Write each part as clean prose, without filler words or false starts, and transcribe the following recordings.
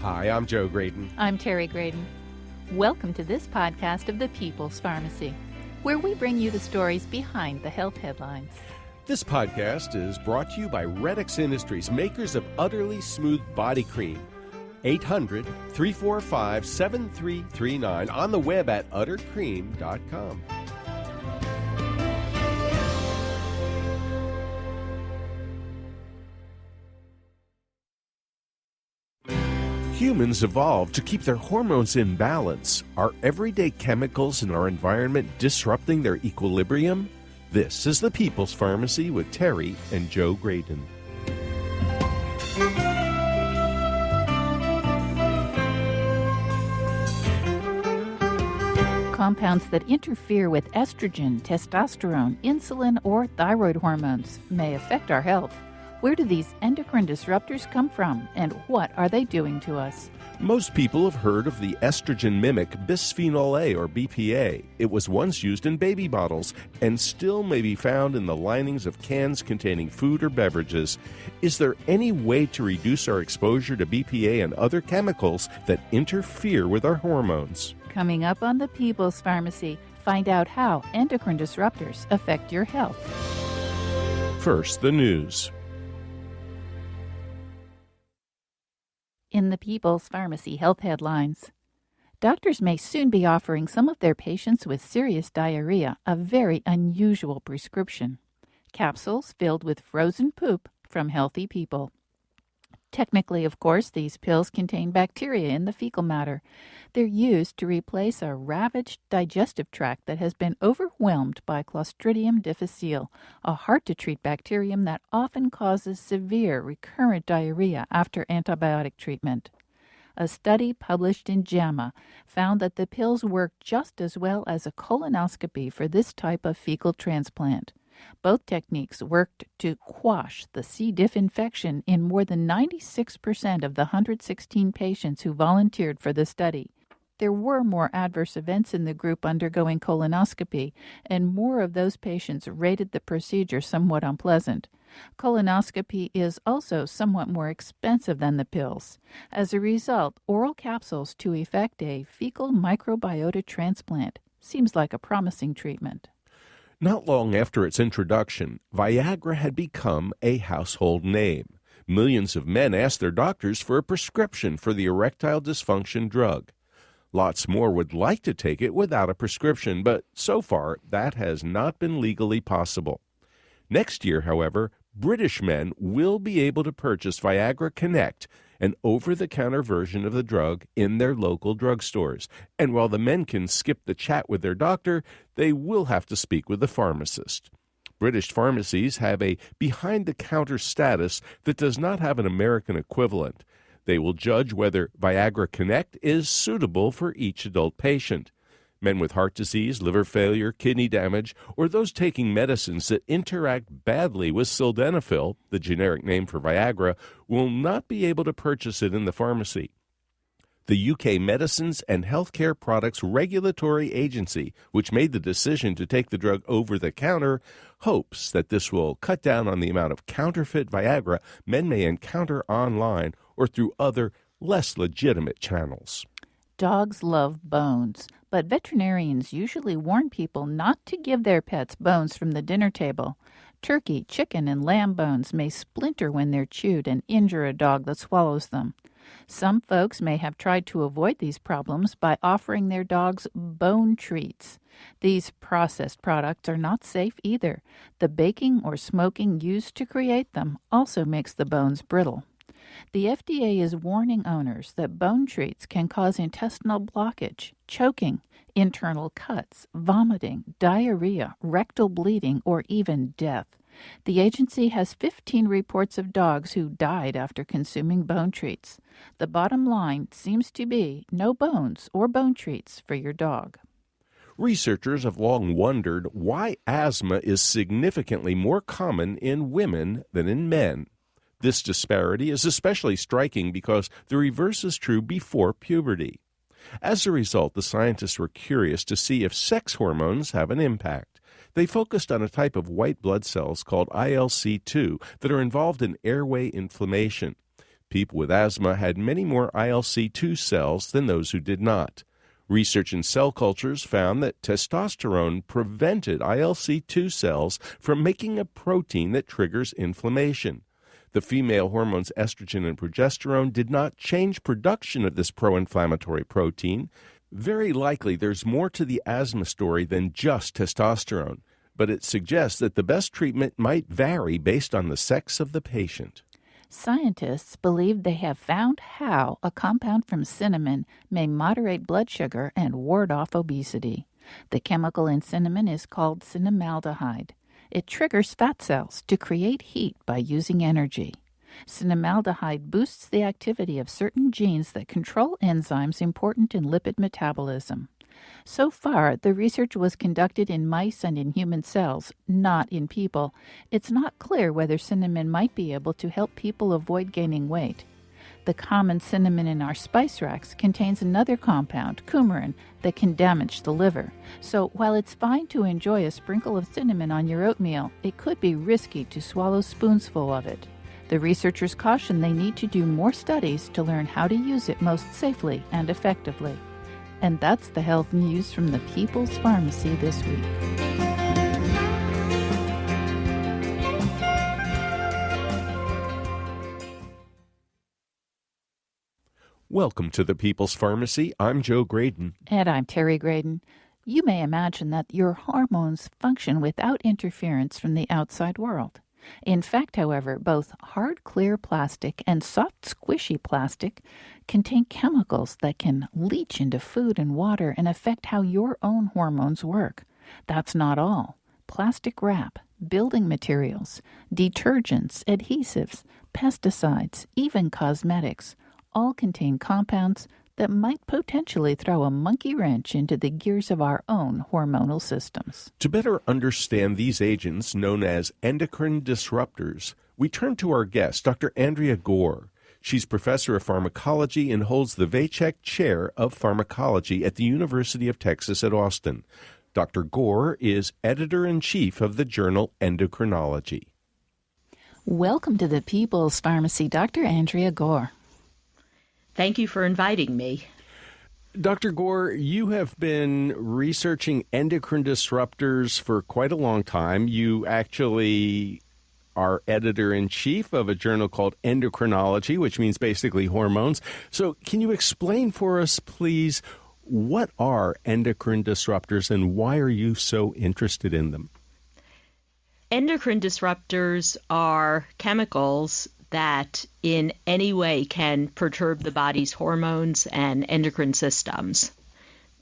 Hi, I'm Joe Graydon. I'm Terry Graydon. Welcome to this podcast of the People's Pharmacy, where we bring you the stories behind the health headlines. This podcast is brought to you by Redix Industries, makers of Utterly Smooth Body Cream. 800-345-7339, on the web at uttercream.com. Humans evolved to keep their hormones in balance. Are everyday chemicals in our environment disrupting their equilibrium? This is the People's Pharmacy with Terry and Joe Graydon. Compounds that interfere with estrogen, testosterone, insulin, or thyroid hormones may affect our health. Where do these endocrine disruptors come from, and what are they doing to us? Most people have heard of the estrogen mimic bisphenol A, or BPA. It was once used in baby bottles and still may be found in the linings of cans containing food or beverages. Is there any way to reduce our exposure to BPA and other chemicals that interfere with our hormones? Coming up on the People's Pharmacy, find out how endocrine disruptors affect your health. First, the news. In the People's Pharmacy Health Headlines, doctors may soon be offering some of their patients with serious diarrhea a very unusual prescription: capsules filled with frozen poop from healthy people. Technically, of course, these pills contain bacteria in the fecal matter. They're used to replace a ravaged digestive tract that has been overwhelmed by Clostridium difficile, a hard-to-treat bacterium that often causes severe recurrent diarrhea after antibiotic treatment. A study published in JAMA found that the pills work just as well as a colonoscopy for this type of fecal transplant. Both techniques worked to quash the C. diff infection in more than 96% of the 116 patients who volunteered for the study. There were more adverse events in the group undergoing colonoscopy, and more of those patients rated the procedure somewhat unpleasant. Colonoscopy is also somewhat more expensive than the pills. As a result, oral capsules to effect a fecal microbiota transplant seems like a promising treatment. Not long after its introduction, Viagra had become a household name. Millions of men asked their doctors for a prescription for the erectile dysfunction drug. Lots more would like to take it without a prescription, but so far that has not been legally possible. Next year, however, British men will be able to purchase Viagra Connect, an over-the-counter version of the drug, in their local drugstores. And while the men can skip the chat with their doctor, they will have to speak with the pharmacist. British pharmacies have a behind-the-counter status that does not have an American equivalent. They will judge whether Viagra Connect is suitable for each adult patient. Men with heart disease, liver failure, kidney damage, or those taking medicines that interact badly with sildenafil, the generic name for Viagra, will not be able to purchase it in the pharmacy. The UK Medicines and Healthcare Products Regulatory Agency, which made the decision to take the drug over the counter, hopes that this will cut down on the amount of counterfeit Viagra men may encounter online or through other, less legitimate channels. Dogs love bones, but veterinarians usually warn people not to give their pets bones from the dinner table. Turkey, chicken, and lamb bones may splinter when they're chewed and injure a dog that swallows them. Some folks may have tried to avoid these problems by offering their dogs bone treats. These processed products are not safe either. The baking or smoking used to create them also makes the bones brittle. The FDA is warning owners that bone treats can cause intestinal blockage, choking, internal cuts, vomiting, diarrhea, rectal bleeding, or even death. The agency has 15 reports of dogs who died after consuming bone treats. The bottom line seems to be no bones or bone treats for your dog. Researchers have long wondered why asthma is significantly more common in women than in men. This disparity is especially striking because the reverse is true before puberty. As a result, the scientists were curious to see if sex hormones have an impact. They focused on a type of white blood cells called ILC2 that are involved in airway inflammation. People with asthma had many more ILC2 cells than those who did not. Research in cell cultures found that testosterone prevented ILC2 cells from making a protein that triggers inflammation. The female hormones estrogen and progesterone did not change production of this pro-inflammatory protein. Very likely there's more to the asthma story than just testosterone, but it suggests that the best treatment might vary based on the sex of the patient. Scientists believe they have found how a compound from cinnamon may moderate blood sugar and ward off obesity. The chemical in cinnamon is called cinnamaldehyde. It triggers fat cells to create heat by using energy. Cinnamaldehyde boosts the activity of certain genes that control enzymes important in lipid metabolism. So far, the research was conducted in mice and in human cells, not in people. It's not clear whether cinnamon might be able to help people avoid gaining weight. The common cinnamon in our spice racks contains another compound, coumarin, that can damage the liver. So while it's fine to enjoy a sprinkle of cinnamon on your oatmeal, it could be risky to swallow spoonsful of it. The researchers caution they need to do more studies to learn how to use it most safely and effectively. And that's the health news from the People's Pharmacy this week. Welcome to the People's Pharmacy. I'm Joe Graydon. And I'm Terry Graydon. You may imagine that your hormones function without interference from the outside world. In fact, however, both hard, clear plastic and soft, squishy plastic contain chemicals that can leach into food and water and affect how your own hormones work. That's not all. Plastic wrap, building materials, detergents, adhesives, pesticides, even cosmetics all contain compounds that might potentially throw a monkey wrench into the gears of our own hormonal systems. To better understand these agents, known as endocrine disruptors, we turn to our guest, Dr. Andrea Gore. She's professor of pharmacology and holds the Vacek Chair of Pharmacology at the University of Texas at Austin. Dr. Gore is editor-in-chief of the journal Endocrinology. Welcome to the People's Pharmacy, Dr. Andrea Gore. Thank you for inviting me. Dr. Gore, you have been researching endocrine disruptors for quite a long time. You actually are editor-in-chief of a journal called Endocrinology, which means basically hormones. So can you explain for us, please, what are endocrine disruptors and why are you so interested in them? Endocrine disruptors are chemicals that in any way can perturb the body's hormones and endocrine systems.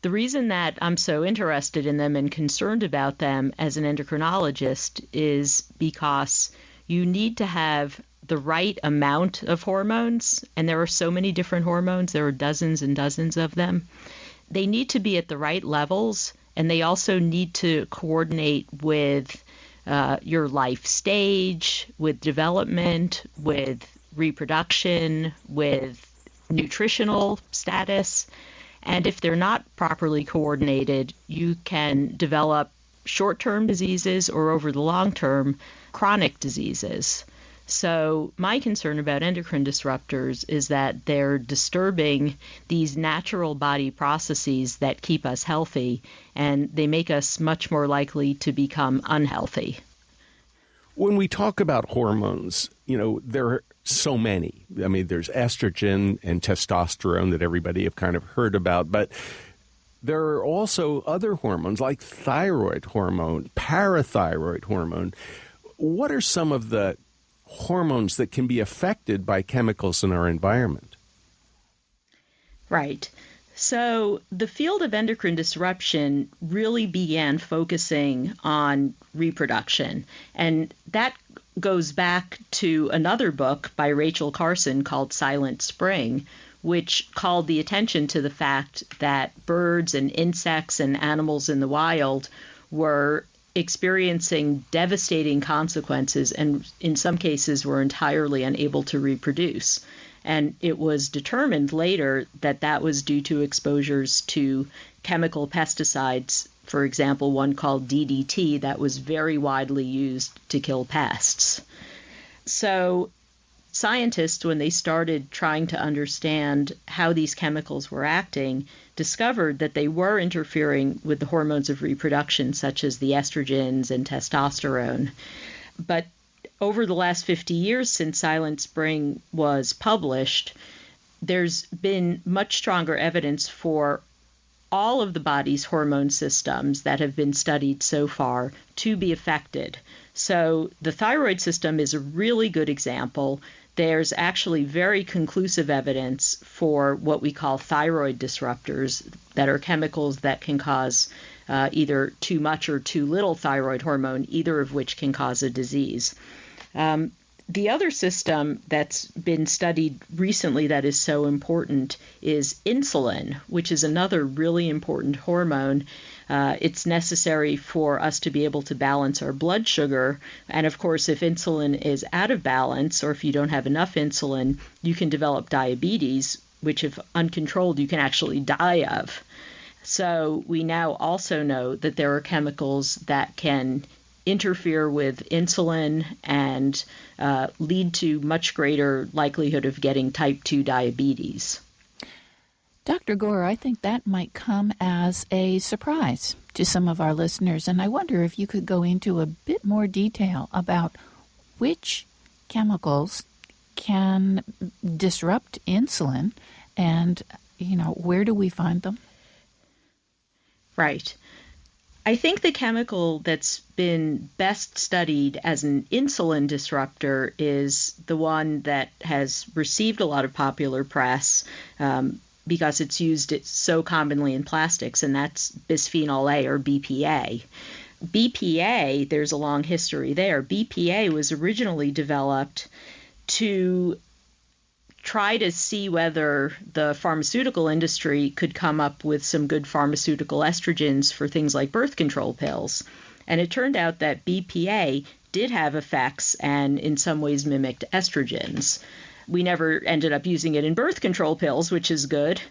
The reason that I'm so interested in them and concerned about them as an endocrinologist is because you need to have the right amount of hormones, and there are so many different hormones, there are dozens and dozens of them. They need to be at the right levels, and they also need to coordinate with your life stage, with development, with reproduction, with nutritional status. And if they're not properly coordinated, you can develop short-term diseases or over the long term, chronic diseases. So my concern about endocrine disruptors is that they're disturbing these natural body processes that keep us healthy, and they make us much more likely to become unhealthy. When we talk about hormones, there are so many. I mean, there's estrogen and testosterone that everybody have kind of heard about, but there are also other hormones like thyroid hormone, parathyroid hormone. What are some of the hormones that can be affected by chemicals in our environment? Right. So the field of endocrine disruption really began focusing on reproduction. And that goes back to another book by Rachel Carson called Silent Spring, which called the attention to the fact that birds and insects and animals in the wild were experiencing devastating consequences and in some cases were entirely unable to reproduce. And it was determined later that that was due to exposures to chemical pesticides, for example, one called DDT that was very widely used to kill pests. So scientists, when they started trying to understand how these chemicals were acting, discovered that they were interfering with the hormones of reproduction, such as the estrogens and testosterone. But over the last 50 years since Silent Spring was published, there's been much stronger evidence for all of the body's hormone systems that have been studied so far to be affected. So the thyroid system is a really good example. There's actually very conclusive evidence for what we call thyroid disruptors, that are chemicals that can cause either too much or too little thyroid hormone, either of which can cause a disease. The other system that's been studied recently that is so important is insulin, which is another really important hormone. It's necessary for us to be able to balance our blood sugar. And of course, if insulin is out of balance, or if you don't have enough insulin, you can develop diabetes, which if uncontrolled, you can actually die of. So we now also know that there are chemicals that can interfere with insulin and lead to much greater likelihood of getting type 2 diabetes. Dr. Gore, I think that might come as a surprise to some of our listeners, and I wonder if you could go into a bit more detail about which chemicals can disrupt insulin and, where do we find them? Right. I think the chemical that's been best studied as an insulin disruptor is the one that has received a lot of popular press because it's used so commonly in plastics, and that's bisphenol A, or BPA. BPA, there's a long history there. BPA was originally developed to try to see whether the pharmaceutical industry could come up with some good pharmaceutical estrogens for things like birth control pills. And it turned out that BPA did have effects and in some ways mimicked estrogens. We never ended up using it in birth control pills, which is good,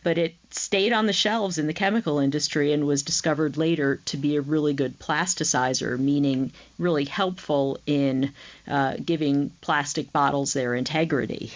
but it stayed on the shelves in the chemical industry and was discovered later to be a really good plasticizer, meaning really helpful in giving plastic bottles their integrity.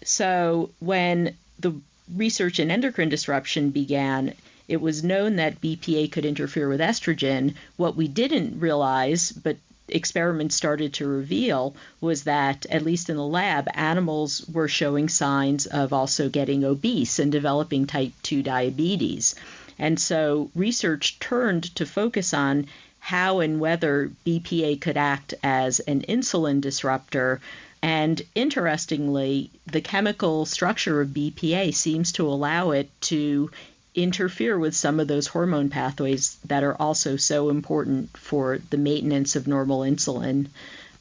So when the research in endocrine disruption began, it was known that BPA could interfere with estrogen. What we didn't realize, but experiments started to reveal, was that, at least in the lab, animals were showing signs of also getting obese and developing type 2 diabetes. And so research turned to focus on how and whether BPA could act as an insulin disruptor. And interestingly, the chemical structure of BPA seems to allow it to interfere with some of those hormone pathways that are also so important for the maintenance of normal insulin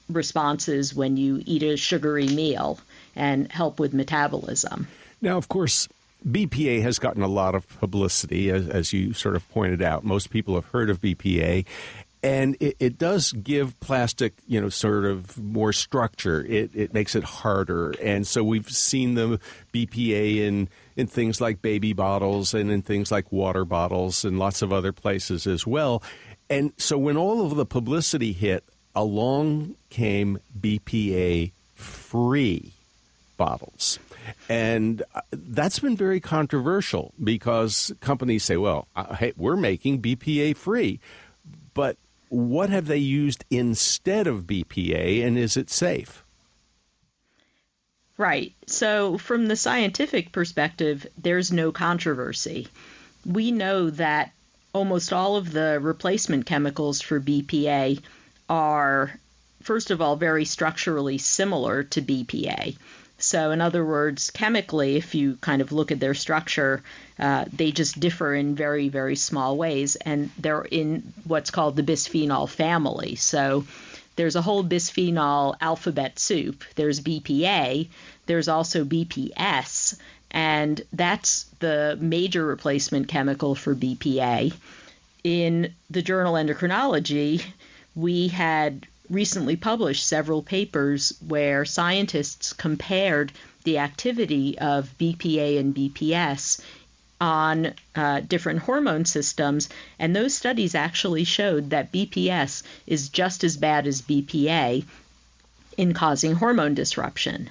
responses when you eat a sugary meal and help with metabolism. Now, of course, BPA has gotten a lot of publicity, as you sort of pointed out. Most people have heard of BPA. And it does give plastic, sort of more structure. It makes it harder. And so we've seen the BPA in things like baby bottles and in things like water bottles and lots of other places as well. And so when all of the publicity hit, along came BPA-free bottles. And that's been very controversial because companies say, well, hey, we're making BPA-free. But what have they used instead of BPA, and is it safe? Right. So from the scientific perspective, there's no controversy. We know that almost all of the replacement chemicals for BPA are, first of all, very structurally similar to BPA. So in other words, chemically, if you kind of look at their structure, they just differ in very, very small ways, and they're in what's called the bisphenol family. So there's a whole bisphenol alphabet soup. There's BPA, there's also BPS, and that's the major replacement chemical for BPA. In the journal Endocrinology, we had recently published several papers where scientists compared the activity of BPA and BPS on different hormone systems, and those studies actually showed that BPS is just as bad as BPA, in causing hormone disruption.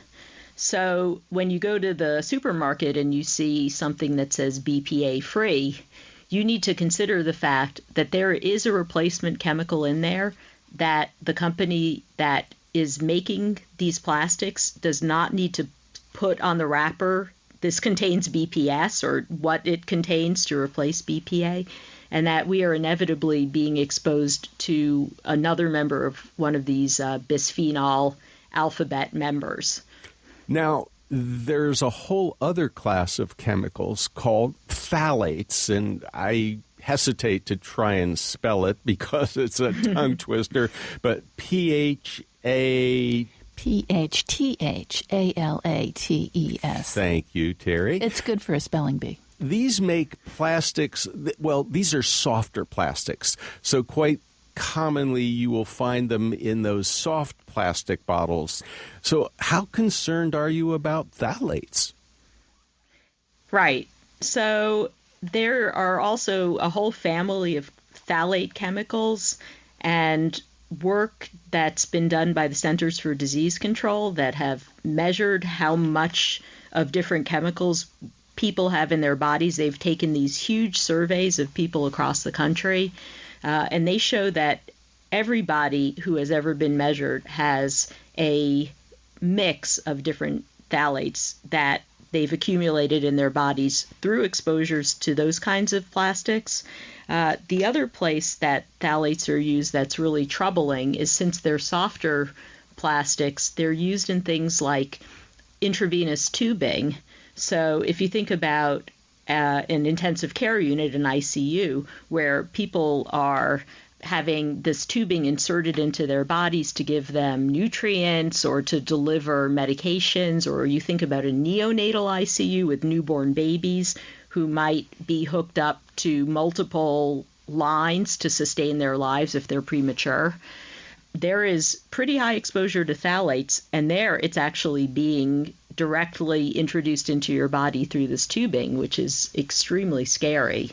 So when you go to the supermarket and you see something that says BPA free, you need to consider the fact that there is a replacement chemical in there that the company that is making these plastics does not need to put on the wrapper, this contains BPS, or what it contains to replace BPA, and that we are inevitably being exposed to another member of one of these bisphenol alphabet members. Now, there's a whole other class of chemicals called phthalates, and I hesitate to try and spell it because it's a tongue twister, but PHTHALATES. Thank you, Terry. It's good for a spelling bee. These make plastics, well, these are softer plastics, so quite commonly you will find them in those soft plastic bottles. So how concerned are you about phthalates? Right. So there are also a whole family of phthalate chemicals and work that's been done by the Centers for Disease Control that have measured how much of different chemicals people have in their bodies. They've taken these huge surveys of people across the country, and they show that everybody who has ever been measured has a mix of different phthalates that they've accumulated in their bodies through exposures to those kinds of plastics. The other place that phthalates are used that's really troubling is, since they're softer plastics, they're used in things like intravenous tubing. So if you think about an intensive care unit, an ICU, where people are having this tubing inserted into their bodies to give them nutrients or to deliver medications, or you think about a neonatal ICU with newborn babies who might be hooked up to multiple lines to sustain their lives if they're premature. There is pretty high exposure to phthalates, and there it's actually being directly introduced into your body through this tubing, which is extremely scary.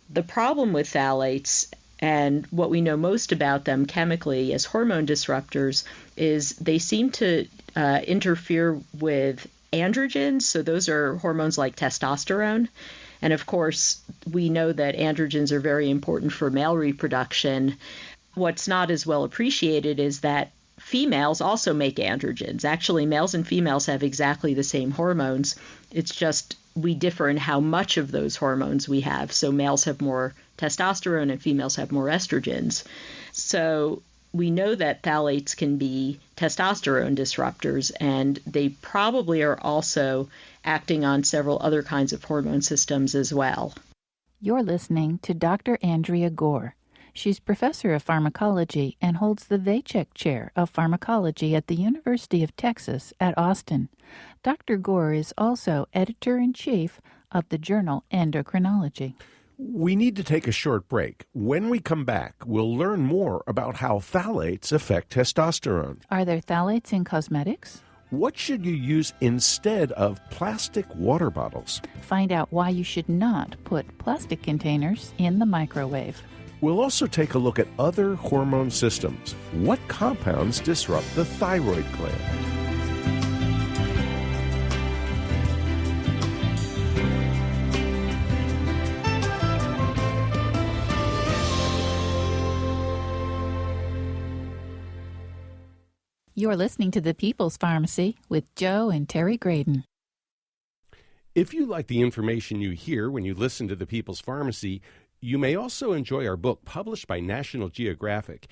The problem with phthalates, and what we know most about them chemically as hormone disruptors, is they seem to interfere with androgens. So those are hormones like testosterone. And of course, we know that androgens are very important for male reproduction. What's not as well appreciated is that females also make androgens. Actually, males and females have exactly the same hormones. It's just we differ in how much of those hormones we have. So males have more testosterone and females have more estrogens. So we know that phthalates can be testosterone disruptors, and they probably are also acting on several other kinds of hormone systems as well. You're listening to Dr. Andrea Gore. She's professor of pharmacology and holds the Vacek Chair of Pharmacology at the University of Texas at Austin. Dr. Gore is also editor-in-chief of the journal Endocrinology. We need to take a short break. When we come back, we'll learn more about how phthalates affect testosterone. Are there phthalates in cosmetics? What should you use instead of plastic water bottles? Find out why you should not put plastic containers in the microwave. We'll also take a look at other hormone systems. What compounds disrupt the thyroid gland? You're listening to The People's Pharmacy with Joe and Terry Graydon. If you like the information you hear when you listen to The People's Pharmacy, you may also enjoy our book published by National Geographic.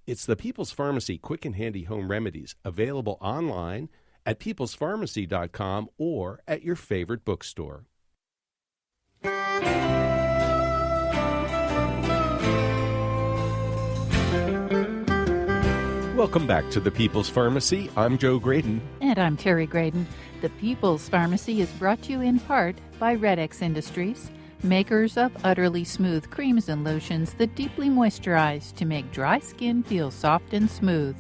It's The People's Pharmacy Quick and Handy Home Remedies, available online at peoplespharmacy.com or at your favorite bookstore. Welcome back to The People's Pharmacy. I'm Joe Graydon. And I'm Terry Graydon. The People's Pharmacy is brought to you in part by Red X Industries, makers of utterly smooth creams and lotions that deeply moisturize to make dry skin feel soft and smooth.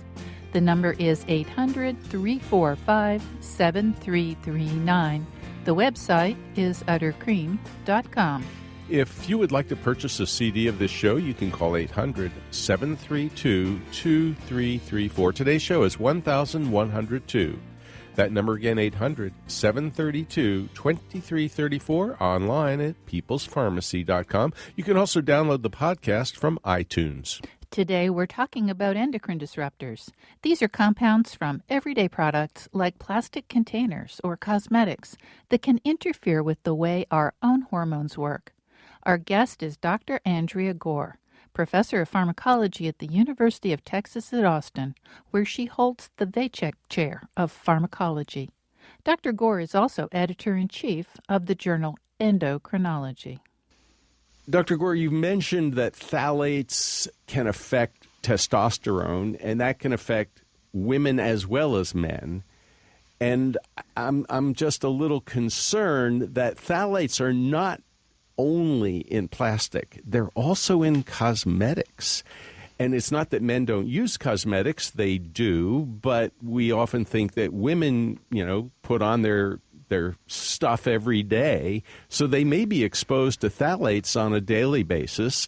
The number is 800-345-7339. The website is uttercream.com. If you would like to purchase a CD of this show, you can call 800-732-2334. Today's show is 1102. That number again, 800-732-2334, online at peoplespharmacy.com. You can also download the podcast from iTunes. Today we're talking about endocrine disruptors. These are compounds from everyday products like plastic containers or cosmetics that can interfere with the way our own hormones work. Our guest is Dr. Andrea Gore, professor of pharmacology at the University of Texas at Austin, where she holds the Vacek Chair of Pharmacology. Dr. Gore is also editor-in-chief of the journal Endocrinology. Dr. Gore, you mentioned that phthalates can affect testosterone, and that can affect women as well as men. And I'm just a little concerned that phthalates are not only in plastic, they're also in cosmetics. And it's not that men don't use cosmetics, they do, but we often think that women, put on their stuff every day, so they may be exposed to phthalates on a daily basis.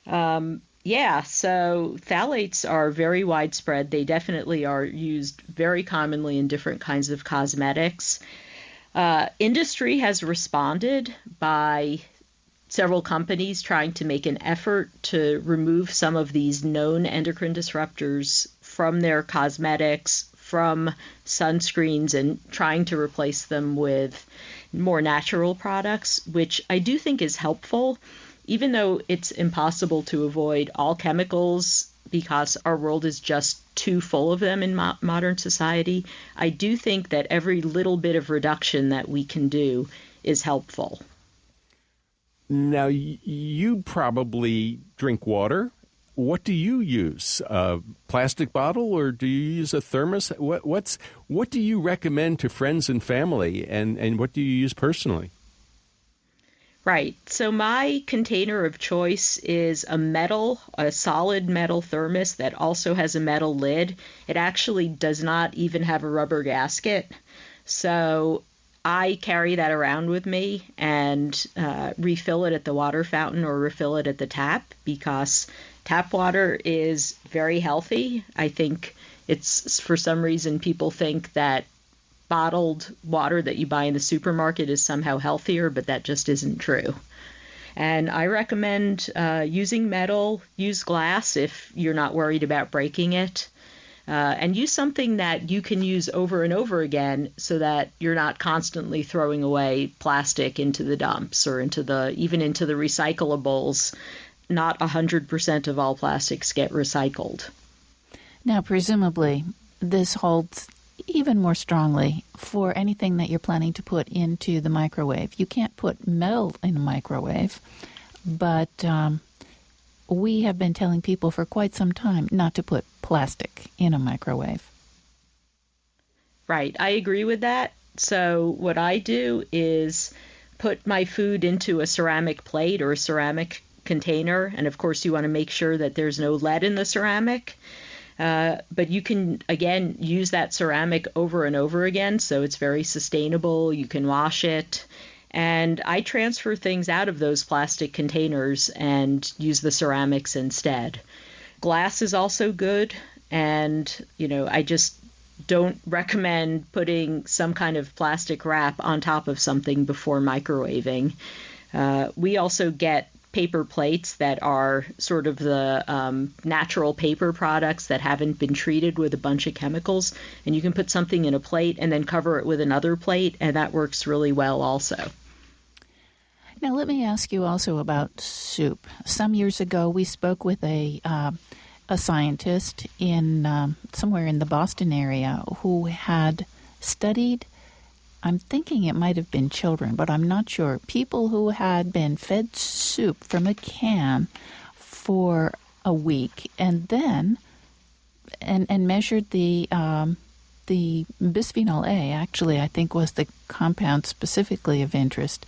So phthalates are very widespread. They definitely are used very commonly in different kinds of cosmetics. Industry has responded by several companies trying to make an effort to remove some of these known endocrine disruptors from their cosmetics, from sunscreens, and trying to replace them with more natural products, which I do think is helpful, even though it's impossible to avoid all chemicals because our world is just too full of them in modern society. I do think that every little bit of reduction that we can do is helpful. Now, you probably drink water. What do you use? A plastic bottle, or do you use a thermos? What do you recommend to friends and family, and what do you use personally? Right. So my container of choice is a solid metal thermos that also has a metal lid. It actually does not even have a rubber gasket. So I carry that around with me and refill it at the water fountain or refill it at the tap, because tap water is very healthy. I think it's, for some reason, people think that bottled water that you buy in the supermarket is somehow healthier, but that just isn't true. And I recommend using metal. Use glass if you're not worried about breaking it. And use something that you can use over and over again so that you're not constantly throwing away plastic into the dumps or even into the recyclables. Not 100% of all plastics get recycled. Now, presumably, this holds even more strongly for anything that you're planning to put into the microwave. You can't put metal in a microwave, but we have been telling people for quite some time not to put plastic in a microwave. Right. I agree with that. So what I do is put my food into a ceramic plate or a ceramic container. And of course, you want to make sure that there's no lead in the ceramic. But you can, again, use that ceramic over and over again. So it's very sustainable. You can wash it. And I transfer things out of those plastic containers and use the ceramics instead. Glass is also good. And, I just don't recommend putting some kind of plastic wrap on top of something before microwaving. We also get paper plates that are sort of the natural paper products that haven't been treated with a bunch of chemicals. And you can put something in a plate and then cover it with another plate, and that works really well also. Now, let me ask you also about soup. Some years ago, we spoke with a scientist in somewhere in the Boston area who had studied, I'm thinking it might have been children, but I'm not sure, people who had been fed soup from a can for a week and then and measured the bisphenol A, actually, I think was the compound specifically of interest,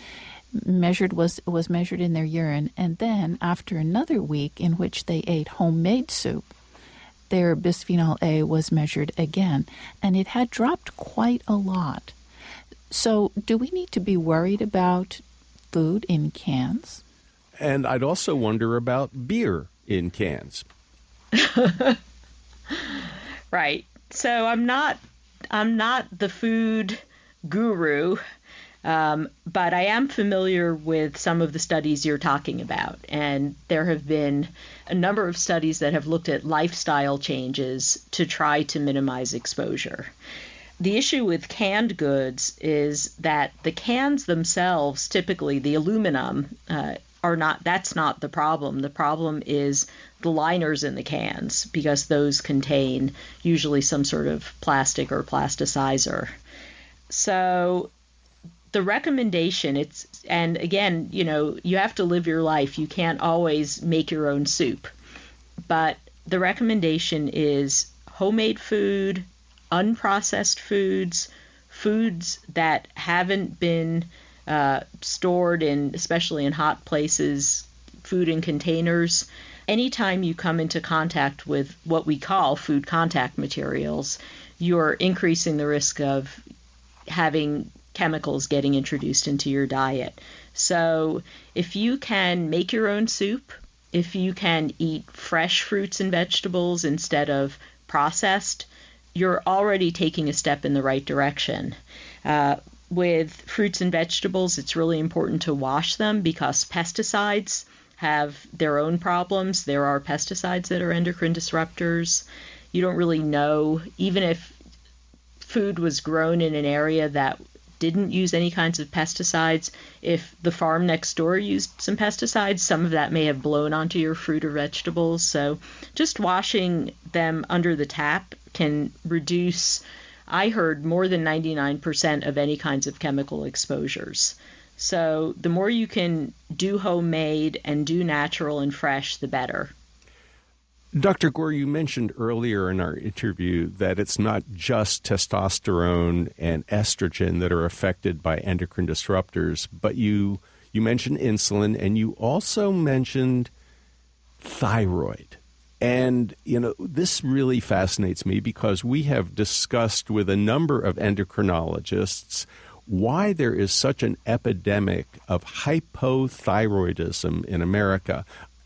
was measured in their urine, and then after another week in which they ate homemade soup, their bisphenol A was measured again, and it had dropped quite a lot. So do we need to be worried about food in cans? And I'd also wonder about beer in cans. Right. So I'm not the food guru, but I am familiar with some of the studies you're talking about. And there have been a number of studies that have looked at lifestyle changes to try to minimize exposure. The issue with canned goods is that the cans themselves, typically the aluminum, that's not the problem. The problem is the liners in the cans, because those contain usually some sort of plastic or plasticizer. So the recommendation, and again, you have to live your life. You can't always make your own soup. But the recommendation is homemade food, unprocessed foods that haven't been stored in, especially in hot places, food in containers. Anytime you come into contact with what we call food contact materials, you're increasing the risk of having chemicals getting introduced into your diet. So if you can make your own soup, if you can eat fresh fruits and vegetables instead of processed, you're already taking a step in the right direction. With fruits and vegetables, it's really important to wash them because pesticides have their own problems. There are pesticides that are endocrine disruptors. You don't really know, even if food was grown in an area that didn't use any kinds of pesticides, if the farm next door used some pesticides, some of that may have blown onto your fruit or vegetables. So just washing them under the tap can reduce, I heard, more than 99% of any kinds of chemical exposures. So the more you can do homemade and do natural and fresh, the better. Dr. Gore, you mentioned earlier in our interview that it's not just testosterone and estrogen that are affected by endocrine disruptors, but you mentioned insulin, and you also mentioned thyroid. And, this really fascinates me because we have discussed with a number of endocrinologists why there is such an epidemic of hypothyroidism in America.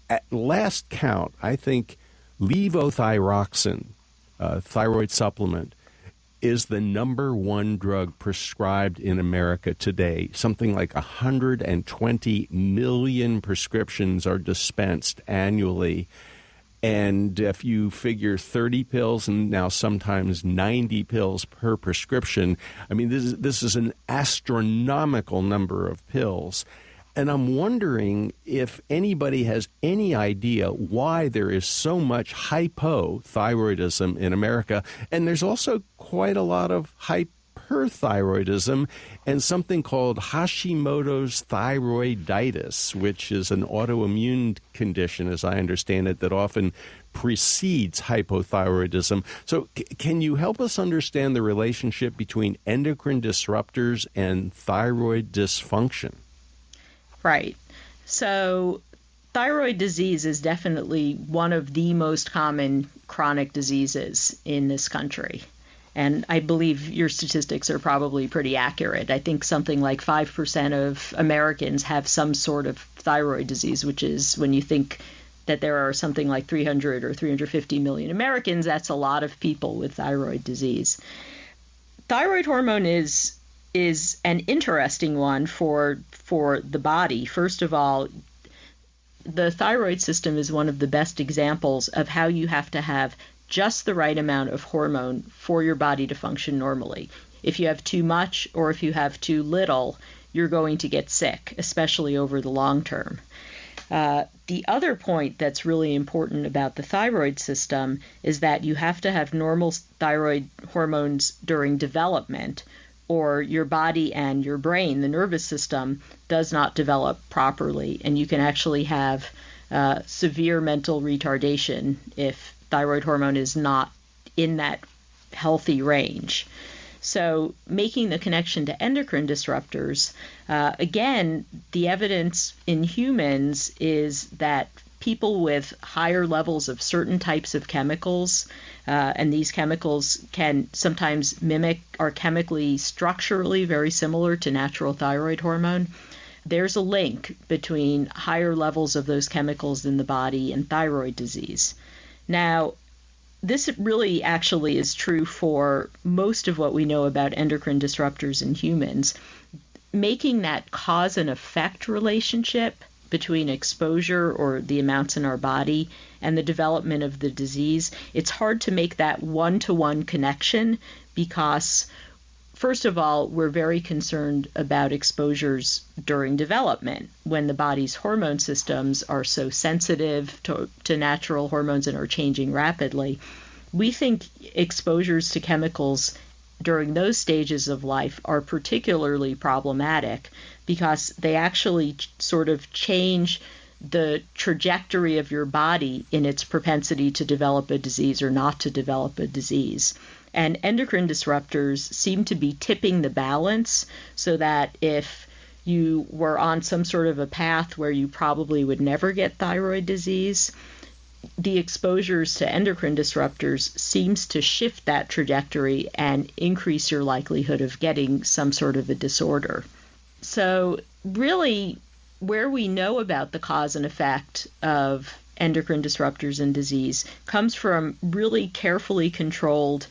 At last count, I think levothyroxine, thyroid supplement, is the number one drug prescribed in America today. Something like 120 million prescriptions are dispensed annually. And if you figure 30 pills and now sometimes 90 pills per prescription, I mean, this is an astronomical number of pills. And I'm wondering if anybody has any idea why there is so much hypothyroidism in America. And there's also quite a lot of hyperthyroidism and something called Hashimoto's thyroiditis, which is an autoimmune condition, as I understand it, that often precedes hypothyroidism. So can you help us understand the relationship between endocrine disruptors and thyroid dysfunction? Right. So thyroid disease is definitely one of the most common chronic diseases in this country. And I believe your statistics are probably pretty accurate. I think something like 5% of Americans have some sort of thyroid disease, which is, when you think that there are something like 300 or 350 million Americans, that's a lot of people with thyroid disease. Thyroid hormone is an interesting one for the body. First of all, the thyroid system is one of the best examples of how you have to have just the right amount of hormone for your body to function normally. If you have too much or if you have too little, you're going to get sick, especially over the long term. The other point that's really important about the thyroid system is that you have to have normal thyroid hormones during development, or your body and your brain, the nervous system, does not develop properly, and you can actually have severe mental retardation if thyroid hormone is not in that healthy range. So making the connection to endocrine disruptors, again, the evidence in humans is that people with higher levels of certain types of chemicals, and these chemicals can sometimes mimic, are chemically structurally very similar to natural thyroid hormone, there's a link between higher levels of those chemicals in the body and thyroid disease. Now, this really actually is true for most of what we know about endocrine disruptors in humans. Making that cause and effect relationship between exposure or the amounts in our body and the development of the disease, it's hard to make that one-to-one connection because, first of all, we're very concerned about exposures during development when the body's hormone systems are so sensitive to natural hormones and are changing rapidly. We think exposures to chemicals during those stages of life are particularly problematic because they actually sort of change the trajectory of your body in its propensity to develop a disease or not to develop a disease. And endocrine disruptors seem to be tipping the balance so that if you were on some sort of a path where you probably would never get thyroid disease, the exposures to endocrine disruptors seems to shift that trajectory and increase your likelihood of getting some sort of a disorder. So really, where we know about the cause and effect of endocrine disruptors and disease comes from really carefully controlled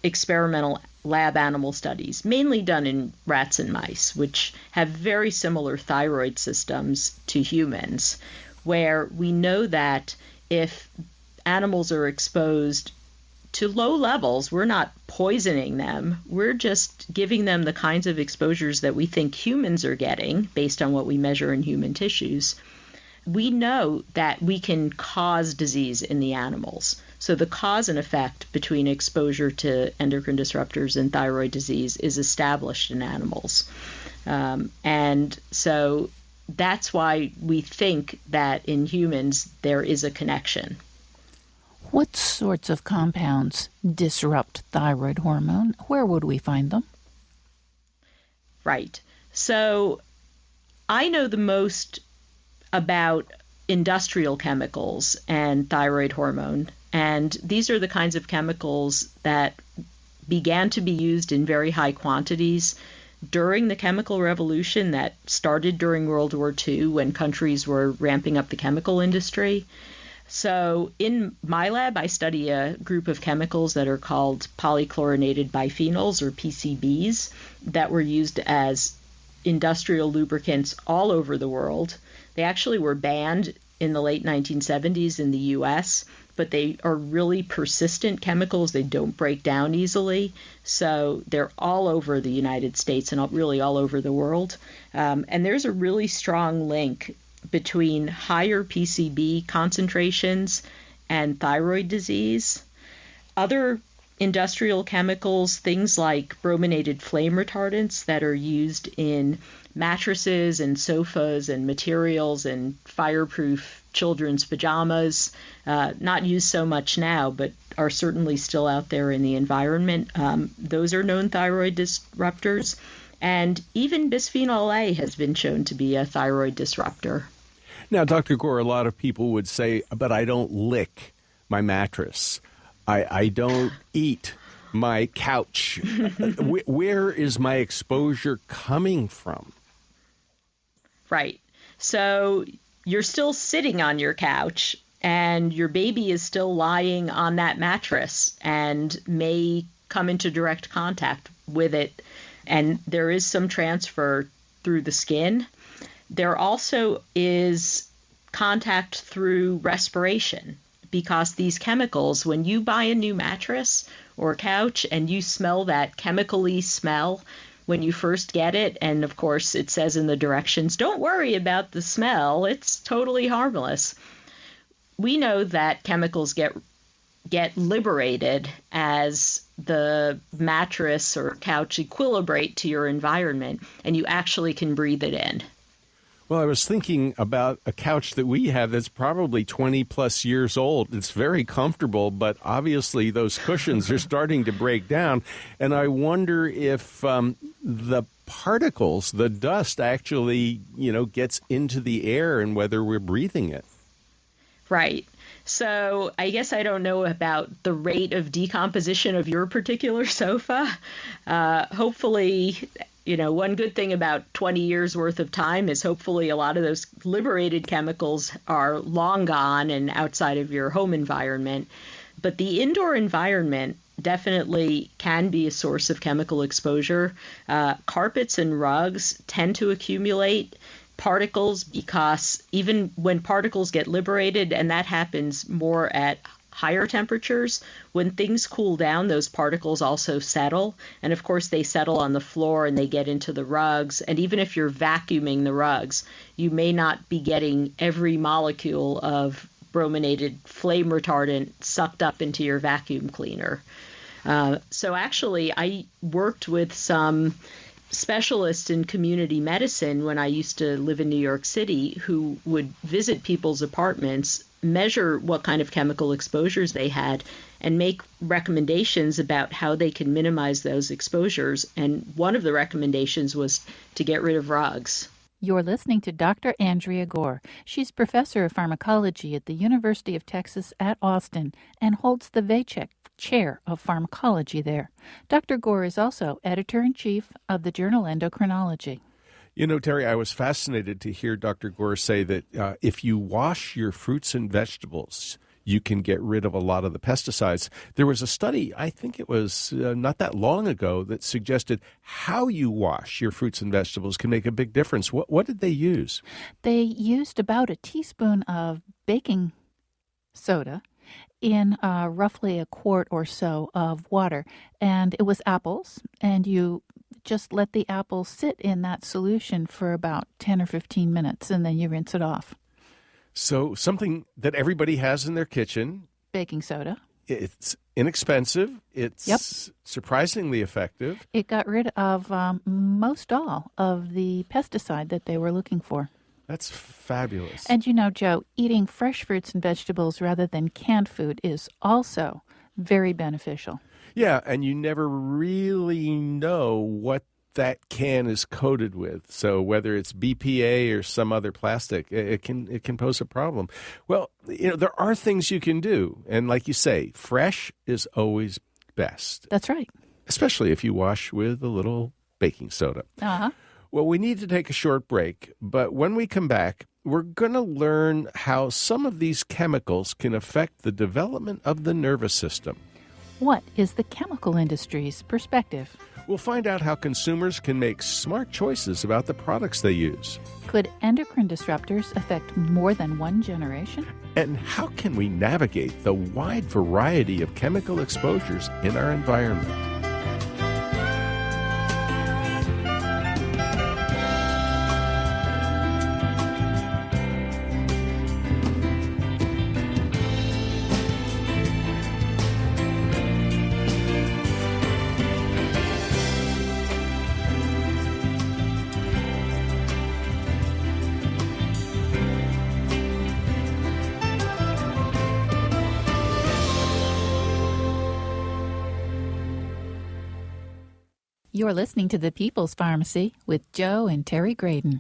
experimental lab animal studies, mainly done in rats and mice, which have very similar thyroid systems to humans, where we know that if animals are exposed to low levels, we're not poisoning them. We're just giving them the kinds of exposures that we think humans are getting based on what we measure in human tissues. We know that we can cause disease in the animals. So the cause and effect between exposure to endocrine disruptors and thyroid disease is established in animals. And so that's why we think that in humans there is a connection. What sorts of compounds disrupt thyroid hormone? Where would we find them? Right. So I know the most about industrial chemicals and thyroid hormone, and these are the kinds of chemicals that began to be used in very high quantities during the chemical revolution that started during World War II when countries were ramping up the chemical industry. So in my lab, I study a group of chemicals that are called polychlorinated biphenyls, or PCBs, that were used as industrial lubricants all over the world. They actually were banned in the late 1970s in the US, but they are really persistent chemicals. They don't break down easily. So they're all over the United States and really all over the world. And there's a really strong link between higher PCB concentrations and thyroid disease. Other industrial chemicals, things like brominated flame retardants that are used in mattresses and sofas and materials and fireproof children's pajamas, not used so much now, but are certainly still out there in the environment. Those are known thyroid disruptors. And even bisphenol A has been shown to be a thyroid disruptor. Now, Dr. Gore, a lot of people would say, but I don't lick my mattress. I don't eat my couch. Where is my exposure coming from? Right. So you're still sitting on your couch and your baby is still lying on that mattress and may come into direct contact with it. And there is some transfer through the skin. There also is contact through respiration, because these chemicals, when you buy a new mattress or couch and you smell that chemically smell when you first get it, and of course it says in the directions, don't worry about the smell, it's totally harmless. We know that chemicals get liberated as the mattress or couch equilibrate to your environment, and you actually can breathe it in. Well, I was thinking about a couch that we have that's probably 20 plus years old. It's very comfortable, but obviously those cushions are starting to break down. And I wonder if the particles, the dust actually, gets into the air and whether we're breathing it. Right. So I guess I don't know about the rate of decomposition of your particular sofa. Hopefully one good thing about 20 years worth of time is hopefully a lot of those liberated chemicals are long gone and outside of your home environment. But the indoor environment definitely can be a source of chemical exposure. Carpets and rugs tend to accumulate particles because even when particles get liberated, and that happens more at higher temperatures, when things cool down, those particles also settle. And of course, they settle on the floor and they get into the rugs. And even if you're vacuuming the rugs, you may not be getting every molecule of brominated flame retardant sucked up into your vacuum cleaner. So actually, I worked with some specialists in community medicine when I used to live in New York City who would visit people's apartments, measure what kind of chemical exposures they had, and make recommendations about how they can minimize those exposures. And one of the recommendations was to get rid of rugs. You're listening to Dr. Andrea Gore. She's professor of pharmacology at the University of Texas at Austin and holds the Vacek Chair of Pharmacology there. Dr. Gore is also editor-in-chief of the journal Endocrinology. Terry, I was fascinated to hear Dr. Gore say that if you wash your fruits and vegetables, you can get rid of a lot of the pesticides. There was a study, I think it was not that long ago, that suggested how you wash your fruits and vegetables can make a big difference. What did they use? They used about a teaspoon of baking soda in roughly a quart or so of water. And it was apples, and you just let the apples sit in that solution for about 10 or 15 minutes, and then you rinse it off. So something that everybody has in their kitchen. Baking soda. It's inexpensive. It's surprisingly effective. It got rid of most all of the pesticide that they were looking for. That's fabulous. And Joe, eating fresh fruits and vegetables rather than canned food is also very beneficial. Yeah, and you never really know what that can is coated with. So whether it's BPA or some other plastic, it can pose a problem. Well, there are things you can do. And like you say, fresh is always best. That's right. Especially if you wash with a little baking soda. Uh-huh. Well, we need to take a short break, but when we come back, we're going to learn how some of these chemicals can affect the development of the nervous system. What is the chemical industry's perspective? We'll find out how consumers can make smart choices about the products they use. Could endocrine disruptors affect more than one generation? And how can we navigate the wide variety of chemical exposures in our environment? You're listening to The People's Pharmacy with Joe and Terry Graydon.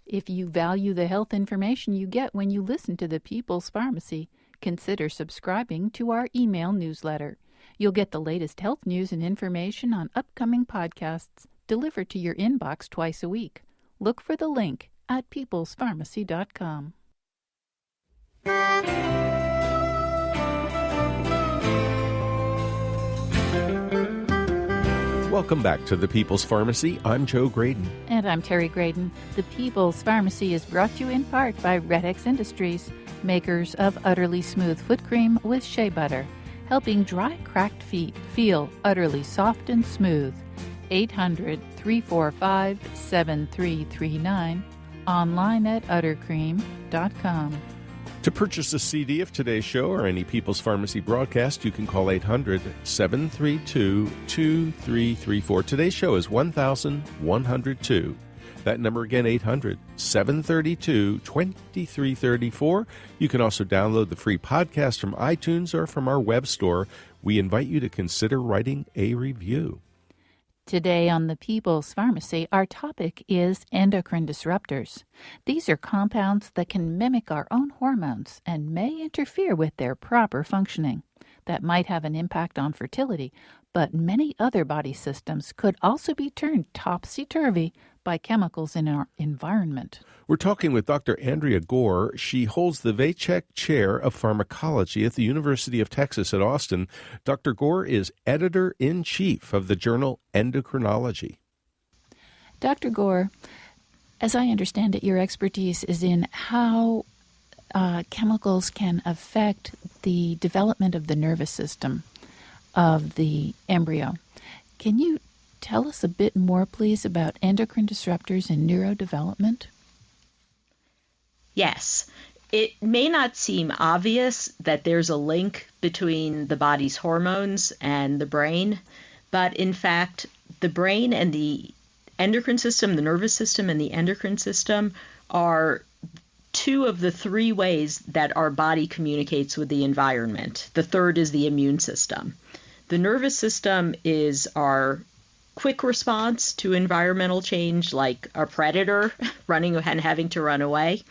If you value the health information you get when you listen to The People's Pharmacy, consider subscribing to our email newsletter. You'll get the latest health news and information on upcoming podcasts delivered to your inbox twice a week. Look for the link at peoplespharmacy.com. Welcome back to The People's Pharmacy. I'm Joe Graydon. And I'm Terry Graydon. The People's Pharmacy is brought to you in part by Red X Industries, makers of Utterly Smooth Foot Cream with shea butter, helping dry, cracked feet feel utterly soft and smooth. 800-345-7339, online at uttercream.com. To purchase a CD of today's show or any People's Pharmacy broadcast, you can call 800-732-2334. Today's show is 1102. That number again, 800-732-2334. You can also download the free podcast from iTunes or from our web store. We invite you to consider writing a review. Today on The People's Pharmacy, our topic is endocrine disruptors. These are compounds that can mimic our own hormones and may interfere with their proper functioning. That might have an impact on fertility, But many other body systems could also be turned topsy-turvy by chemicals in our environment. We're talking with Dr. Andrea Gore. She holds the Vacek Chair of Pharmacology at the University of Texas at Austin. Dr. Gore is editor-in-chief of the journal Endocrinology. Dr. Gore, as I understand it, your expertise is in how chemicals can affect the development of the nervous system of the embryo. Can you tell us a bit more, please, about endocrine disruptors and neurodevelopment? Yes. It may not seem obvious that there's a link between the body's hormones and the brain, but in fact, the brain and the endocrine system, the nervous system and the endocrine system, are two of the three ways that our body communicates with the environment. The third is the immune system. The nervous system is our quick response to environmental change, like a predator running and having to run away.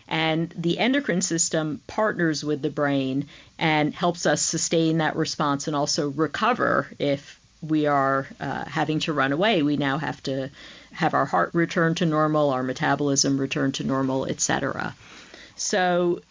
And the endocrine system partners with the brain and helps us sustain that response and also recover if we are having to run away. We now have to have our heart return to normal, our metabolism return to normal, etc. So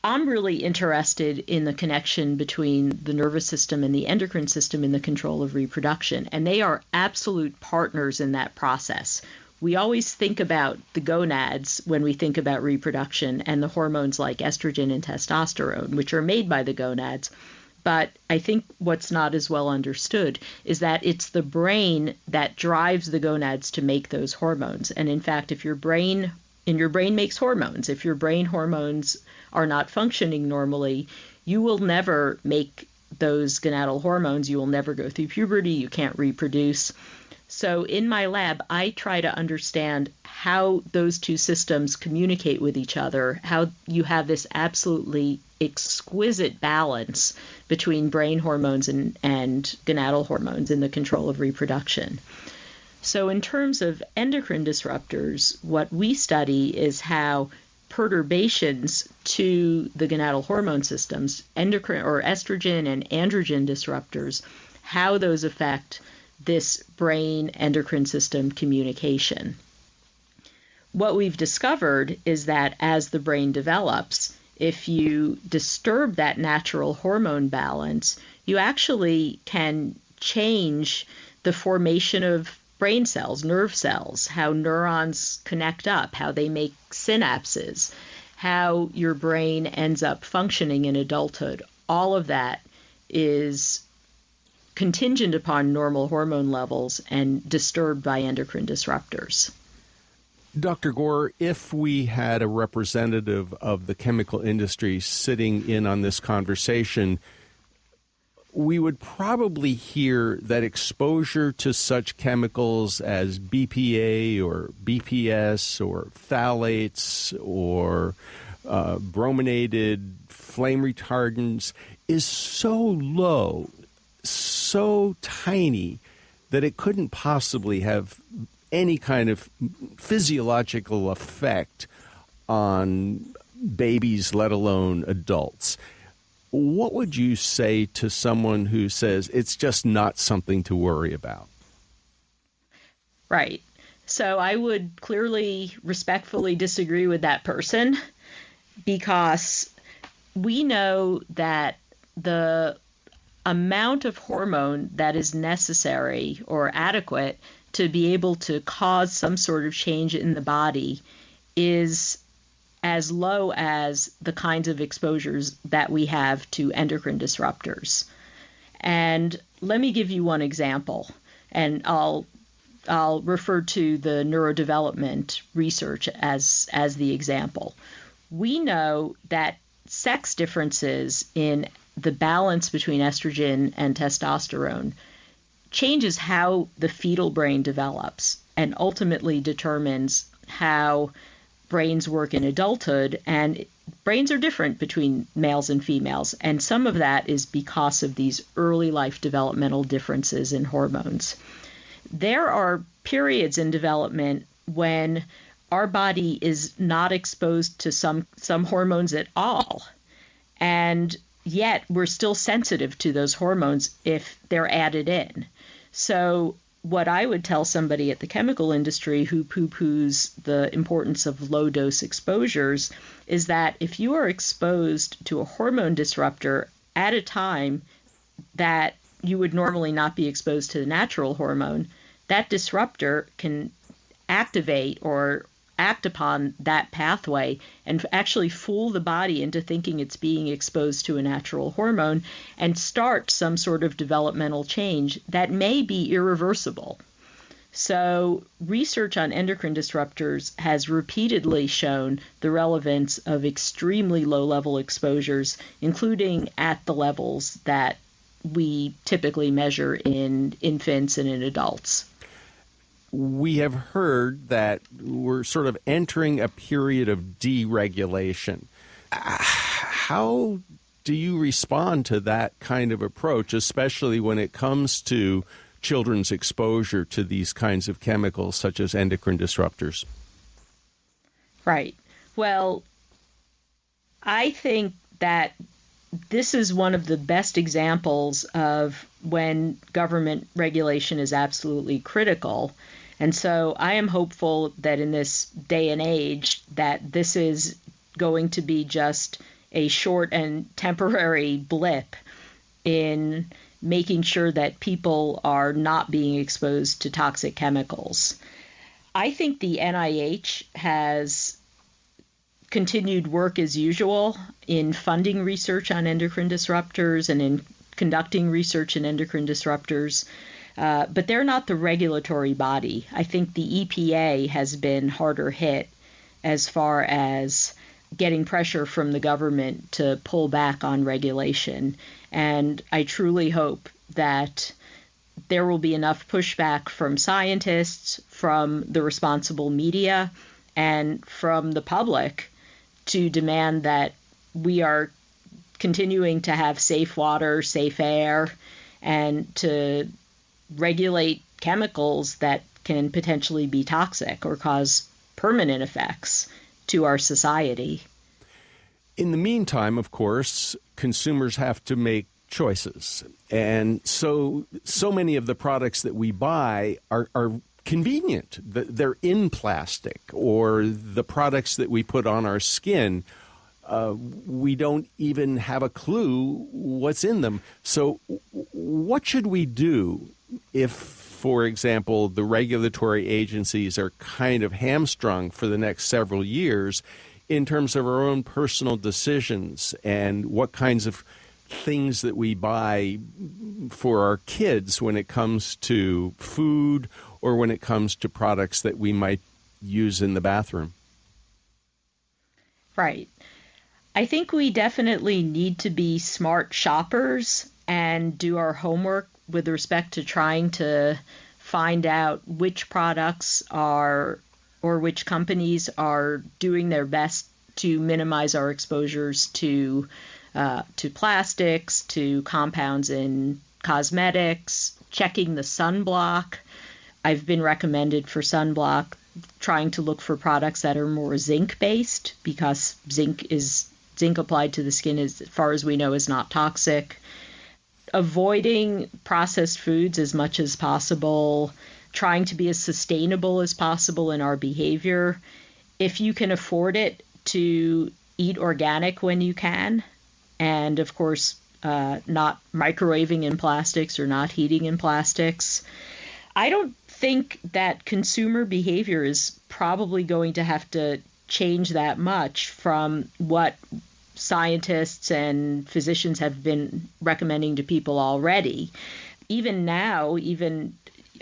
I'm really interested in the connection between the nervous system and the endocrine system in the control of reproduction, and they are absolute partners in that process. We always think about the gonads when we think about reproduction and the hormones like estrogen and testosterone, which are made by the gonads. But I think what's not as well understood is that it's the brain that drives the gonads to make those hormones. And in fact, if your brain makes hormones, if your brain hormones are not functioning normally, you will never make those gonadal hormones. You will never go through puberty. You can't reproduce. So in my lab, I try to understand how those two systems communicate with each other, how you have this absolutely exquisite balance between brain hormones and gonadal hormones in the control of reproduction. So in terms of endocrine disruptors, what we study is how perturbations to the gonadal hormone systems, endocrine or estrogen and androgen disruptors, how those affect this brain endocrine system communication. What we've discovered is that as the brain develops, if you disturb that natural hormone balance, you actually can change the formation of brain cells, nerve cells, how neurons connect up, how they make synapses, how your brain ends up functioning in adulthood. All of that is contingent upon normal hormone levels and disturbed by endocrine disruptors. Dr. Gore, if we had a representative of the chemical industry sitting in on this conversation, we would probably hear that exposure to such chemicals as BPA or BPS or phthalates or brominated flame retardants is so low, so tiny, that it couldn't possibly have any kind of physiological effect on babies, let alone adults. What would you say to someone who says it's just not something to worry about? Right. So I would clearly, respectfully disagree with that person, because we know that the amount of hormone that is necessary or adequate to be able to cause some sort of change in the body is as low as the kinds of exposures that we have to endocrine disruptors. And let me give you one example, and I'll refer to the neurodevelopment research as the example. We know that sex differences in the balance between estrogen and testosterone changes how the fetal brain develops and ultimately determines how brains work in adulthood. And brains are different between males and females, and some of that is because of these early life developmental differences in hormones. There are periods in development when our body is not exposed to some hormones at all. And yet we're still sensitive to those hormones if they're added in. So what I would tell somebody at the chemical industry who poo-poos the importance of low-dose exposures is that if you are exposed to a hormone disruptor at a time that you would normally not be exposed to the natural hormone, that disruptor can activate or act upon that pathway and actually fool the body into thinking it's being exposed to a natural hormone and start some sort of developmental change that may be irreversible. So research on endocrine disruptors has repeatedly shown the relevance of extremely low-level exposures, including at the levels that we typically measure in infants and in adults. We have heard that we're sort of entering a period of deregulation. How do you respond to that kind of approach, especially when it comes to children's exposure to these kinds of chemicals such as endocrine disruptors? Right. Well, I think that this is one of the best examples of when government regulation is absolutely critical. And so I am hopeful that in this day and age that this is going to be just a short and temporary blip in making sure that people are not being exposed to toxic chemicals. I think the NIH has continued work as usual in funding research on endocrine disruptors and in conducting research in endocrine disruptors. But they're not the regulatory body. I think the EPA has been harder hit as far as getting pressure from the government to pull back on regulation. And I truly hope that there will be enough pushback from scientists, from the responsible media, and from the public to demand that we are continuing to have safe water, safe air, and to regulate chemicals that can potentially be toxic or cause permanent effects to our society. In the meantime, of course, consumers have to make choices. And so many of the products that we buy are convenient. They're in plastic, or the products that we put on our skin, we don't even have a clue what's in them. So what should we do if, for example, the regulatory agencies are kind of hamstrung for the next several years in terms of our own personal decisions and what kinds of things that we buy for our kids when it comes to food or when it comes to products that we might use in the bathroom? Right. I think we definitely need to be smart shoppers and do our homework with respect to trying to find out which products are or which companies are doing their best to minimize our exposures to plastics, to compounds in cosmetics, checking the sunblock. I've been recommended for sunblock trying to look for products that are more zinc-based because zinc applied to the skin, as far as we know, is not toxic. Avoiding processed foods as much as possible, trying to be as sustainable as possible in our behavior. If you can afford it, to eat organic when you can, and of course, not microwaving in plastics or not heating in plastics. I don't think that consumer behavior is probably going to have to change that much from what scientists and physicians have been recommending to people already. Even now, even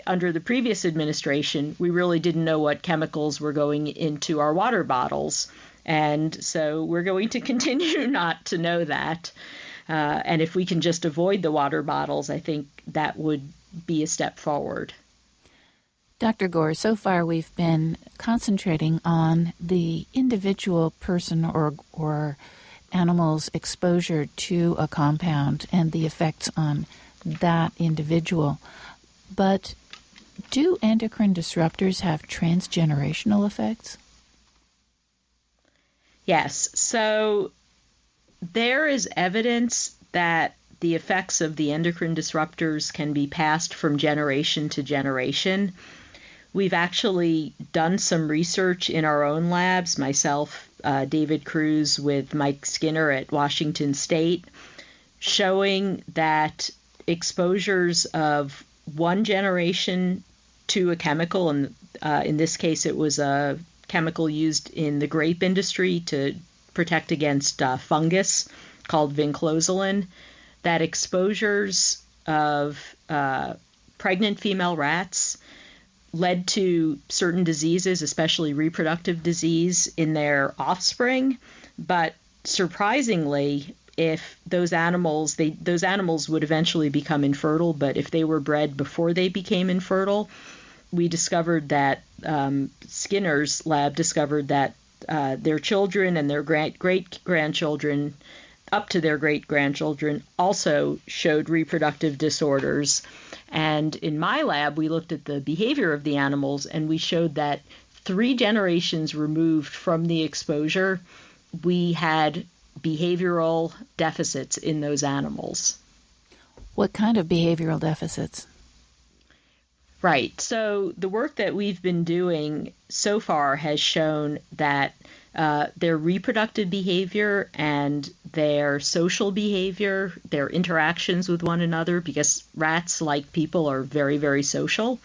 under the previous administration, we really didn't know what chemicals were going into our water bottles. And so we're going to continue not to know that. And if we can just avoid the water bottles, I think that would be a step forward. Dr. Gore, so far we've been concentrating on the individual person or animal's exposure to a compound and the effects on that individual. But do endocrine disruptors have transgenerational effects? Yes. So There is evidence that the effects of the endocrine disruptors can be passed from generation to generation. We've actually done some research in our own labs, myself, David Cruz with Mike Skinner at Washington State, showing that exposures of one generation to a chemical, and in this case it was a chemical used in the grape industry to protect against fungus called vinclozolin, that exposures of pregnant female rats led to certain diseases, especially reproductive disease, in their offspring. But surprisingly, if those animals would eventually become infertile, but if they were bred before they became infertile, we discovered that Skinner's lab discovered that their children and their great-grandchildren, up to their great-grandchildren, also showed reproductive disorders. And in my lab, we looked at the behavior of the animals, and we showed that 3 generations removed from the exposure, we had behavioral deficits in those animals. What kind of behavioral deficits? Right. So the work that we've been doing so far has shown that their reproductive behavior and their social behavior, their interactions with one another, because rats, like people, are very, very social,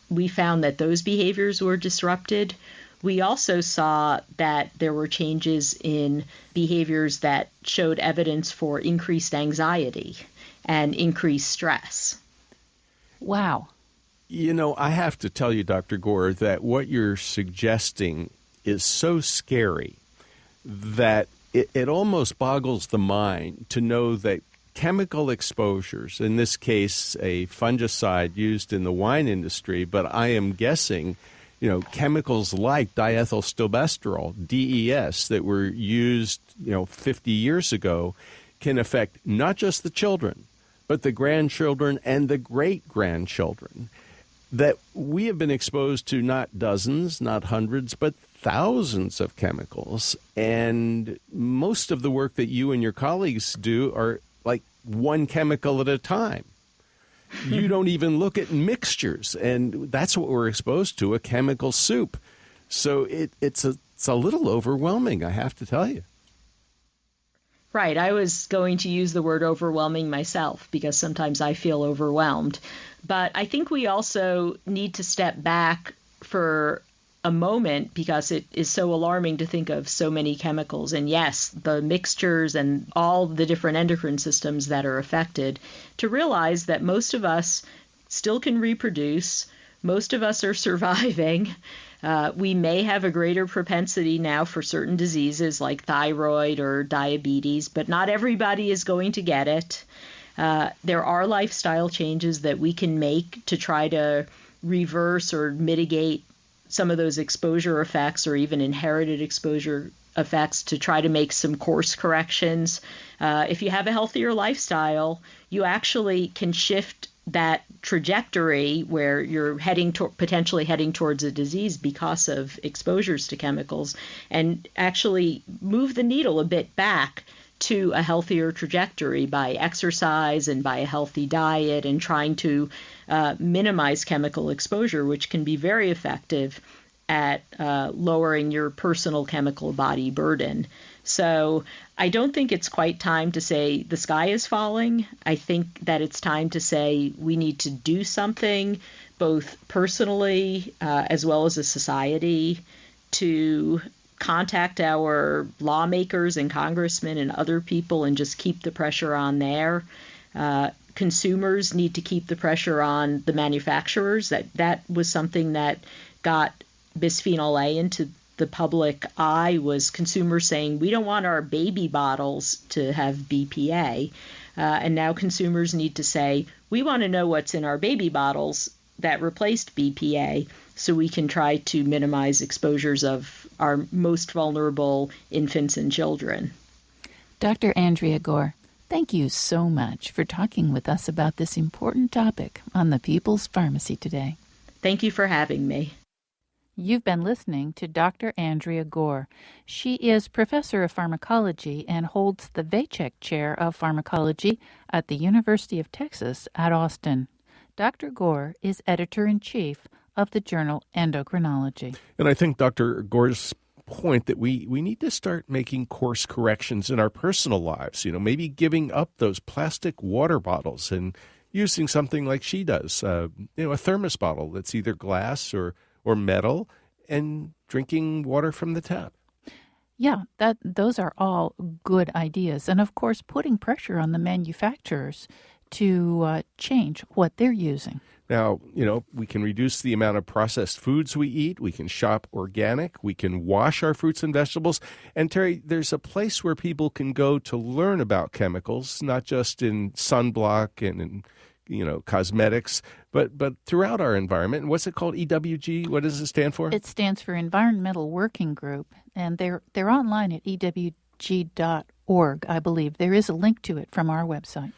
we found that those behaviors were disrupted. We also saw that there were changes in behaviors that showed evidence for increased anxiety and increased stress. Wow. You know, I have to tell you, Dr. Gore, that what you're suggesting is so scary that it almost boggles the mind to know that chemical exposures, in this case a fungicide used in the wine industry, but I am guessing, chemicals like diethylstilbestrol, DES, that were used, 50 years ago, can affect not just the children, but the grandchildren and the great-grandchildren. That we have been exposed to not dozens, not hundreds, but thousands of chemicals. And most of the work that you and your colleagues do are like one chemical at a time. You don't even look at mixtures, and that's what we're exposed to, a chemical soup. So it's a little overwhelming, I have to tell you. Right. I was going to use the word overwhelming myself because sometimes I feel overwhelmed. But I think we also need to step back for a moment because it is so alarming to think of so many chemicals. And yes, the mixtures and all the different endocrine systems that are affected, to realize that most of us still can reproduce. Most of us are surviving. We may have a greater propensity now for certain diseases like thyroid or diabetes, but not everybody is going to get it. There are lifestyle changes that we can make to try to reverse or mitigate some of those exposure effects or even inherited exposure effects, to try to make some course corrections. If you have a healthier lifestyle, you actually can shift that trajectory where you're potentially heading towards a disease because of exposures to chemicals, and actually move the needle a bit back to a healthier trajectory by exercise and by a healthy diet and trying to minimize chemical exposure, which can be very effective at lowering your personal chemical body burden. So I don't think it's quite time to say the sky is falling. I think that it's time to say we need to do something, both personally as well as a society, to contact our lawmakers and congressmen and other people and just keep the pressure on there. Consumers need to keep the pressure on the manufacturers. That was something that got bisphenol A into the public eye, was consumers saying, we don't want our baby bottles to have BPA. And now consumers need to say, we want to know what's in our baby bottles that replaced BPA so we can try to minimize exposures of our most vulnerable infants and children. Dr. Andrea Gore, thank you so much for talking with us about this important topic on the People's Pharmacy today. Thank you for having me. You've been listening to Dr. Andrea Gore. She is professor of pharmacology and holds the Vacek Chair of Pharmacology at the University of Texas at Austin. Dr. Gore is editor-in-chief of the journal Endocrinology. And I think Dr. Gore's point that we need to start making course corrections in our personal lives, maybe giving up those plastic water bottles and using something like she does, a thermos bottle that's either glass or metal, and drinking water from the tap. Yeah, those are all good ideas. And of course, putting pressure on the manufacturers to change what they're using. Now, we can reduce the amount of processed foods we eat. We can shop organic. We can wash our fruits and vegetables. And Terry, there's a place where people can go to learn about chemicals, not just in sunblock and in cosmetics, but throughout our environment. And what's it called? EWG? What does it stand for? It stands for Environmental Working Group, and they're online at ewg.org, I believe. There is a link to it from our website.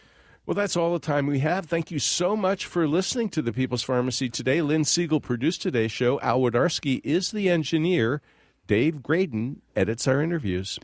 Well, that's all the time we have. Thank you so much for listening to the People's Pharmacy today. Lynn Siegel produced today's show. Al Wodarski is the engineer. Dave Graydon edits our interviews.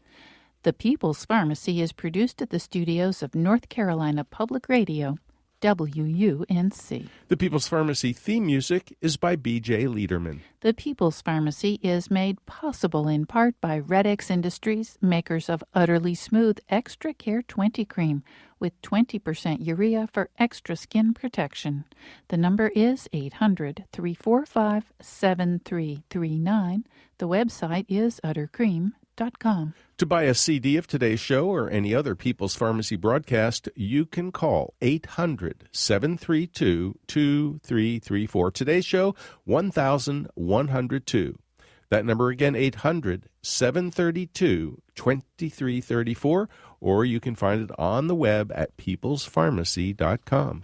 The People's Pharmacy is produced at the studios of North Carolina Public Radio, WUNC. The People's Pharmacy theme music is by B.J. Liederman. The People's Pharmacy is made possible in part by Red X Industries, makers of Utterly Smooth Extra Care 20 Cream with 20% urea for extra skin protection. The number is 800-345-7339. The website is uttercream.com. To buy a CD of today's show or any other People's Pharmacy broadcast, you can call 800-732-2334. Today's show, 1102. That number again, 800-732-2334, or you can find it on the web at peoplespharmacy.com.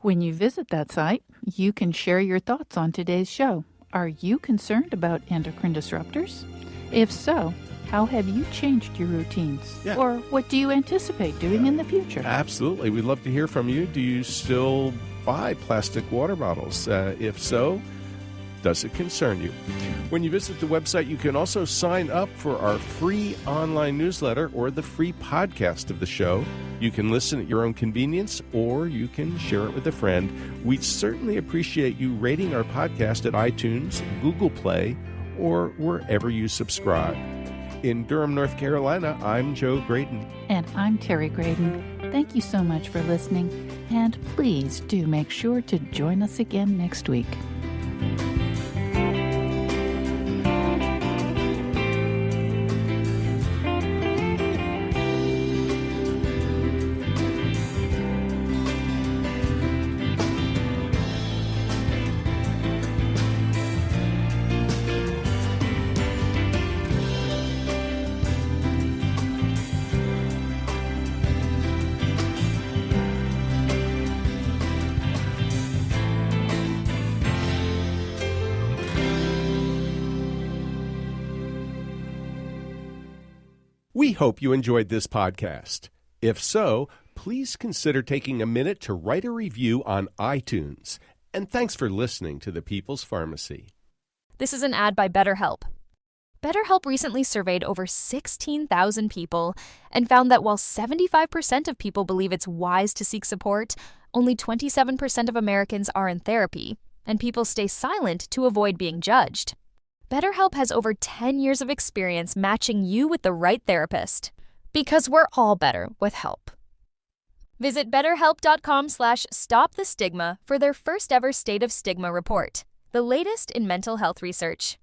When you visit that site, you can share your thoughts on today's show. Are you concerned about endocrine disruptors? If so, how have you changed your routines? Yeah. Or what do you anticipate doing in the future? Absolutely. We'd love to hear from you. Do you still buy plastic water bottles? If so, does it concern you? When you visit the website, you can also sign up for our free online newsletter or the free podcast of the show. You can listen at your own convenience, or you can share it with a friend. We'd certainly appreciate you rating our podcast at iTunes, Google Play, or wherever you subscribe. In Durham, North Carolina, I'm Joe Graydon. And I'm Terry Graydon. Thank you so much for listening, and please do make sure to join us again next week. We hope you enjoyed this podcast. If so, please consider taking a minute to write a review on iTunes. And thanks for listening to The People's Pharmacy. This is an ad by BetterHelp. BetterHelp recently surveyed over 16,000 people and found that while 75% of people believe it's wise to seek support, only 27% of Americans are in therapy, and people stay silent to avoid being judged. BetterHelp has over 10 years of experience matching you with the right therapist. Because we're all better with help. Visit BetterHelp.com/StopTheStigma for their first ever State of Stigma report, the latest in mental health research.